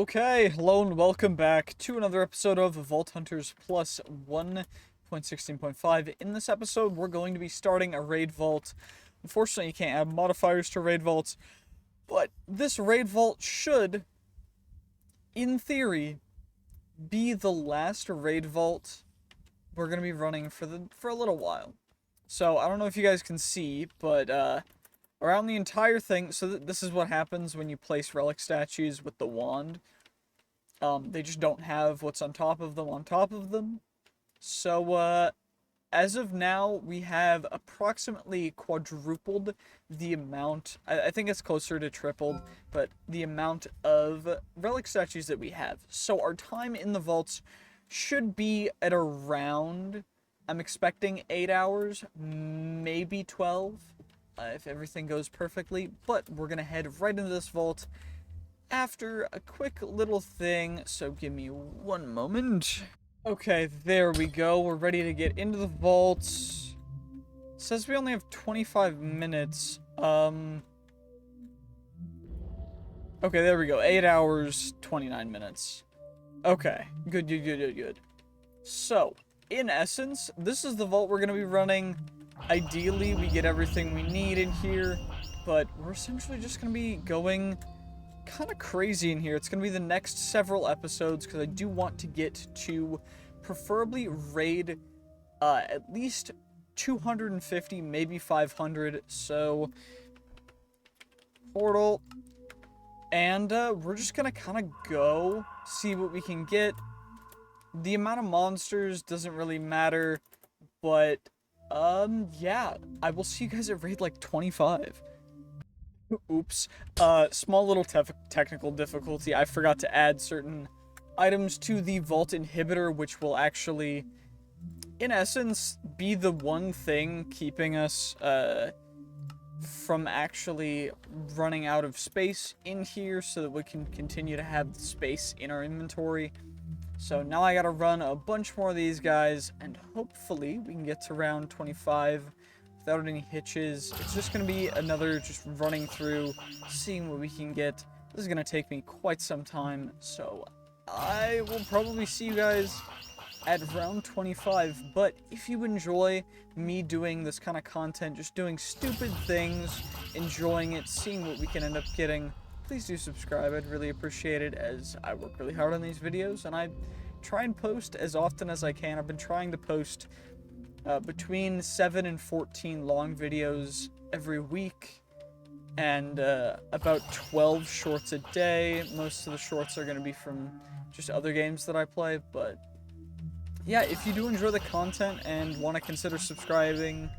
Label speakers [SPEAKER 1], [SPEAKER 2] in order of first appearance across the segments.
[SPEAKER 1] Okay, hello and welcome back to another episode of Vault Hunters plus 1.16.5. In this episode, we're going to be starting a raid vault. Unfortunately, you can't add modifiers to raid vaults, but this raid vault should, in theory, be the last raid vault we're going to be running for a little while. So, I don't know if you guys can see, but around the entire thing, so this is what happens when you place relic statues with the wand. They just don't have what's on top of them So, as of now, we have approximately quadrupled the amount, I think it's closer to tripled, but the amount of relic statues that we have. So our time in the vaults should be at around, I'm expecting 8 hours, maybe 12. If everything goes perfectly, but we're gonna head right into this vault after a quick little thing, so give me one moment. Okay, there we go, we're ready to get into the vault. It says we only have 25 minutes, okay, there we go, 8 hours, 29 minutes. Okay, good. So, in essence, this is the vault we're gonna be running. Ideally, we get everything we need in here, but we're essentially just going to be going kind of crazy in here. It's going to be the next several episodes, because I do want to get to preferably raid at least 250, maybe 500, so portal, and we're just going to kind of go, see what we can get. The amount of monsters doesn't really matter, but yeah, I will see you guys at raid like 25. Oops. Small little technical difficulty. I forgot to add certain items to the vault inhibitor, which will actually, in essence, be the one thing keeping us, from actually running out of space in here so that we can continue to have the space in our inventory. So now I gotta run a bunch more of these guys, and hopefully we can get to round 25 without any hitches. It's just gonna be another just running through, seeing what we can get. This is gonna take me quite some time, so I will probably see you guys at round 25. But if you enjoy me doing this kind of content, just doing stupid things, enjoying it, seeing what we can end up getting, please do subscribe. I'd really appreciate it, as I work really hard on these videos, and I try and post as often as I can. I've been trying to post between 7 and 14 long videos every week, and about 12 shorts a day. Most of the shorts are going to be from just other games that I play, but yeah, if you do enjoy the content and want to consider subscribing,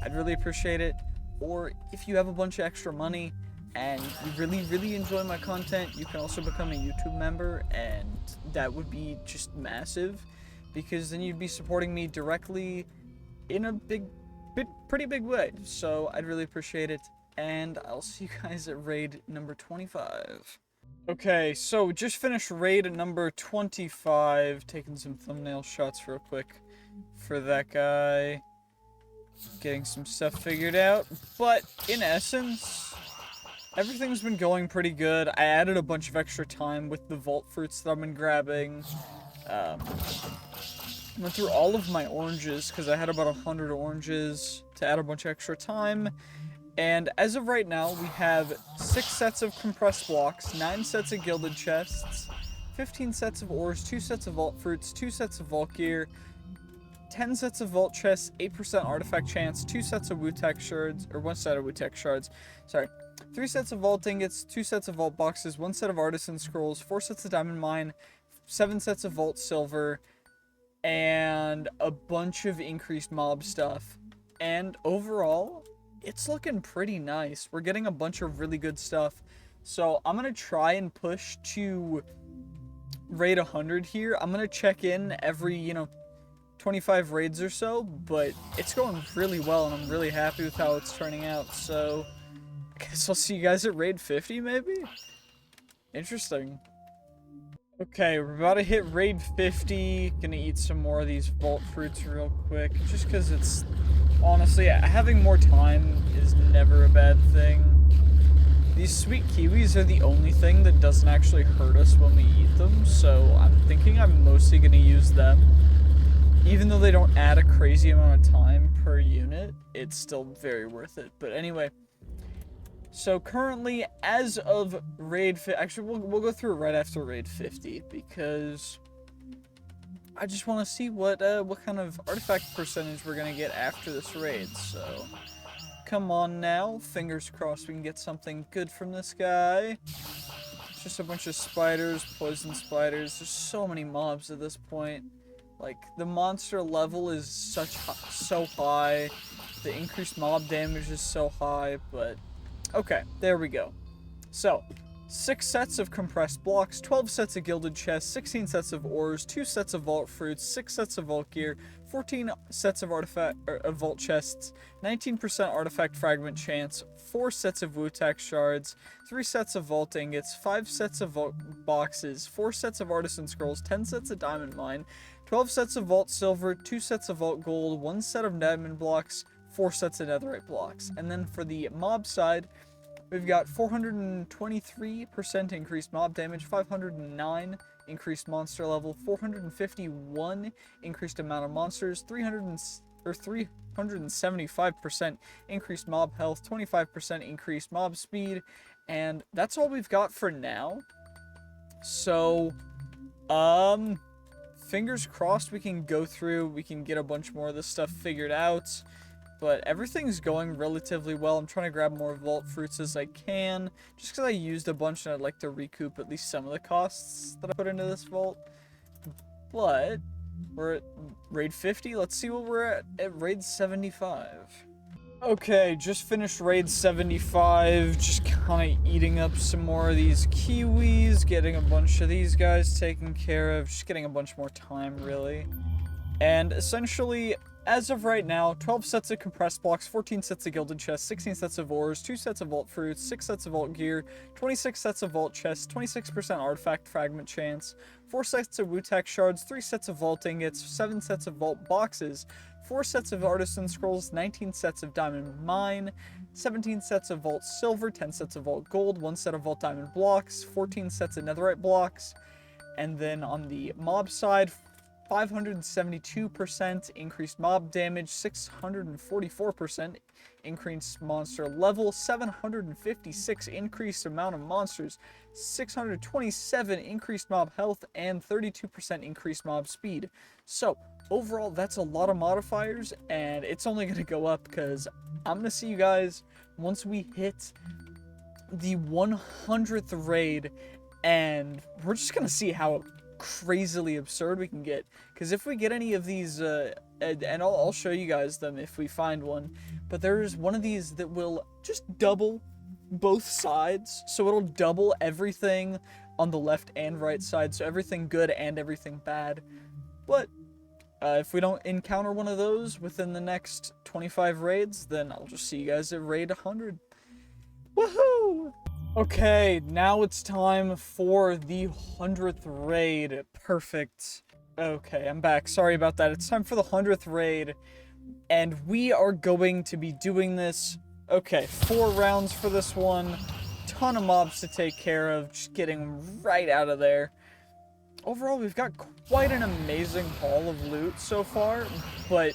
[SPEAKER 1] I'd really appreciate it. Or if you have a bunch of extra money and you really enjoy my content, you can also become a YouTube member, and that would be just massive, because then you'd be supporting me directly in a pretty big way. So I'd really appreciate it, and I'll see you guys at raid number 25. Okay, so just finished raid number 25, taking some thumbnail shots real quick for that guy, getting some stuff figured out, but in essence, everything's been going pretty good. I added a bunch of extra time with the vault fruits that I've been grabbing. Went through all of my oranges, because I had about 100 oranges to add a bunch of extra time. And as of right now, we have 6 sets of compressed blocks, 9 sets of gilded chests, 15 sets of ores, 2 sets of vault fruits, 2 sets of vault gear, 10 sets of vault chests, 8% artifact chance, 2 sets of Wu-Tech shards, or 1 set of Wu-Tech shards, sorry. 3 sets of vault ingots, 2 sets of vault boxes, 1 set of artisan scrolls, 4 sets of diamond mine, 7 sets of vault silver, and a bunch of increased mob stuff. And overall, it's looking pretty nice. We're getting a bunch of really good stuff. So I'm gonna try and push to raid 100 here. I'm gonna check in every, 25 raids or so, but it's going really well, and I'm really happy with how it's turning out. So I guess I'll see you guys at raid 50, maybe? Interesting. Okay, we're about to hit raid 50. Gonna eat some more of these vault fruits real quick, just because it's, honestly, having more time is never a bad thing. these sweet kiwis are the only thing that doesn't actually hurt us when we eat them, so I'm thinking I'm mostly going to use them. Even though they don't add a crazy amount of time per unit, it's still very worth it. But anyway, so currently, as of raid, actually we'll go through it right after raid 50 because I just want to see what kind of artifact percentage we're gonna get after this raid. So come on now, fingers crossed we can get something good from this guy. It's just a bunch of spiders, poison spiders. There's so many mobs at this point. Like, the monster level is so high, the increased mob damage is so high, but okay, there we go. So, 6 sets of compressed blocks, 12 sets of gilded chests, 16 sets of ores, 2 sets of vault fruits, 6 sets of vault gear, 14 sets of vault chests, 19% artifact fragment chance, 4 sets of Wu-Tac shards, 3 sets of vault ingots, 5 sets of vault boxes, 4 sets of artisan scrolls, 10 sets of diamond mine, 12 sets of vault silver, 2 sets of vault gold, 1 set of diamond blocks, 4 sets of netherite blocks. And then for the mob side, we've got 423% increased mob damage, 509 increased monster level, 451 increased amount of monsters, 375% increased mob health, 25% increased mob speed, and that's all we've got for now. So, fingers crossed we can go through, we can get a bunch more of this stuff figured out. But everything's going relatively well. I'm trying to grab more vault fruits as I can, just because I used a bunch and I'd like to recoup at least some of the costs that I put into this vault. But we're at raid 50. Let's see what we're at raid 75. Okay, just finished raid 75. Just kind of eating up some more of these kiwis, getting a bunch of these guys taken care of, just getting a bunch more time, really. And essentially, as of right now, 12 sets of compressed blocks, 14 sets of gilded chests, 16 sets of ores, 2 sets of vault fruits, 6 sets of vault gear, 26 sets of vault chests, 26% artifact fragment chance, 4 sets of Wu-Tac shards, 3 sets of vault ingots, 7 sets of vault boxes, 4 sets of artisan scrolls, 19 sets of diamond mine, 17 sets of vault silver, 10 sets of vault gold, 1 set of vault diamond blocks, 14 sets of netherite blocks, and then on the mob side, 572% increased mob damage, 644% increased monster level, 756 increased amount of monsters, 627 increased mob health, and 32% increased mob speed. So, overall, that's a lot of modifiers, and it's only going to go up because I'm going to see you guys once we hit the 100th raid, and we're just going to see how crazily absurd we can get, because if we get any of these and I'll show you guys them if we find one, but there's one of these that will just double both sides, so it'll double everything on the left and right side, so everything good and everything bad. But if we don't encounter one of those within the next 25 raids, then I'll just see you guys at raid 100. Woohoo! Okay, now it's time for the 100th raid. Perfect. Okay, I'm back. Sorry about that. It's time for the 100th raid, and we are going to be doing this. Okay, 4 rounds for this one. Ton of mobs to take care of. Just getting right out of there. Overall, we've got quite an amazing haul of loot so far, but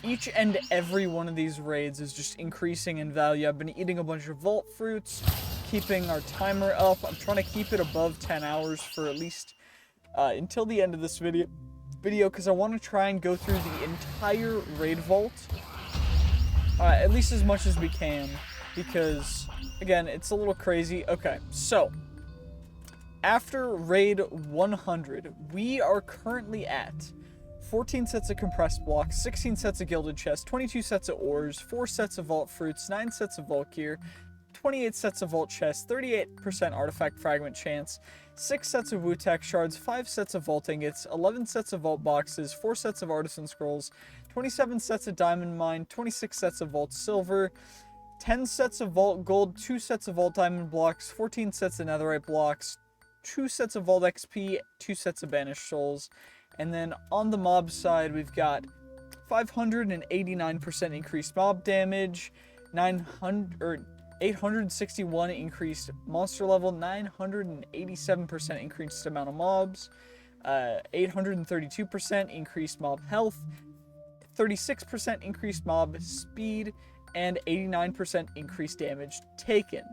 [SPEAKER 1] each and every one of these raids is just increasing in value. I've been eating a bunch of vault fruits, keeping our timer up. I'm trying to keep it above 10 hours for at least until the end of this video because I want to try and go through the entire raid vault, at least as much as we can, because again, it's a little crazy. Okay, so after raid 100, we are currently at 14 sets of compressed blocks, 16 sets of gilded chests, 22 sets of ores, 4 sets of vault fruits, 9 sets of vault gear, 28 sets of vault chests, 38% artifact fragment chance, 6 sets of Wu-Tac shards, 5 sets of vault ingots, 11 sets of vault boxes, 4 sets of artisan scrolls, 27 sets of diamond mine, 26 sets of vault silver, 10 sets of vault gold, 2 sets of vault diamond blocks, 14 sets of netherite blocks, 2 sets of vault XP, 2 sets of banished souls. And then on the mob side, we've got 589% increased mob damage, 861 increased monster level, 987% increased amount of mobs, 832% increased mob health, 36% increased mob speed, and 89% increased damage taken.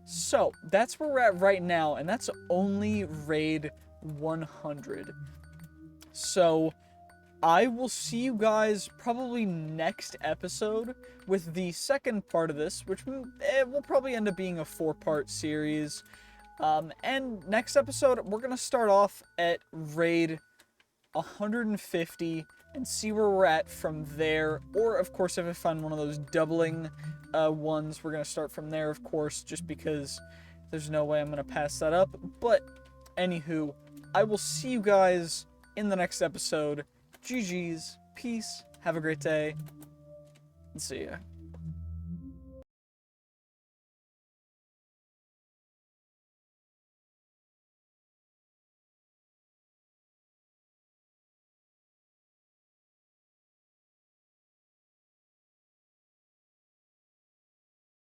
[SPEAKER 1] So that's where we're at right now, and that's only raid 100. So I will see you guys probably next episode with the second part of this, which will probably end up being a 4-part series. And next episode, we're going to start off at raid 150 and see where we're at from there. Or, of course, if I find one of those doubling ones, we're going to start from there, of course, just because there's no way I'm going to pass that up. But, anywho, I will see you guys in the next episode. GG's, peace, have a great day, and see ya.